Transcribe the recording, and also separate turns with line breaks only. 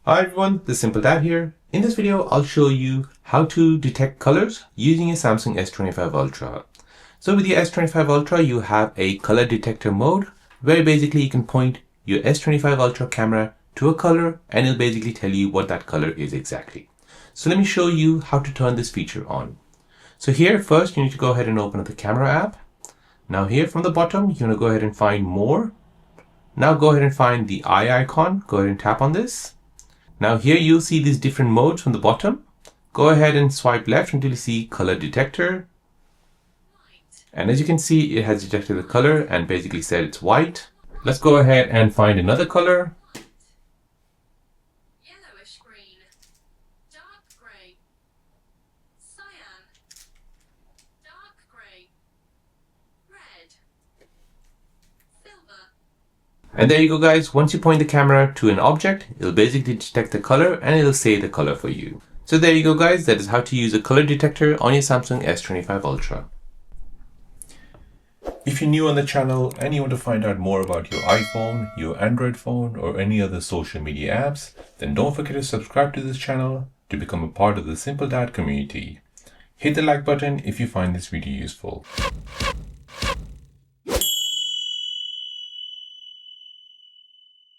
Hi everyone, this is Simple Dad here. In this video, I'll show you how to detect colors using a Samsung S25 Ultra. So with the S25 Ultra, you have a color detector mode where basically you can point your S25 Ultra camera to a color and it'll basically tell you what that color is exactly. So let me show you how to turn this feature on. So here first you need to go ahead and open up the camera app. Now here from the bottom, you're going to go ahead and find more. Now go ahead and find the eye icon. Go ahead and tap on this. Now here you'll see these different modes from the bottom. Go ahead and swipe left until you see color detector. And as you can see, it has detected the color and basically said it's white. Let's go ahead and find another color.
Yellowish green, dark grey, cyan, dark grey, red, silver.
And there you go guys, once you point the camera to an object, it'll basically detect the color and it'll say the color for you. So there you go guys, that is how to use a color detector on your Samsung S25 Ultra. If you're new on the channel and you want to find out more about your iPhone, your Android phone or any other social media apps, then don't forget to subscribe to this channel to become a part of the Simple Dad community. Hit the like button if you find this video useful.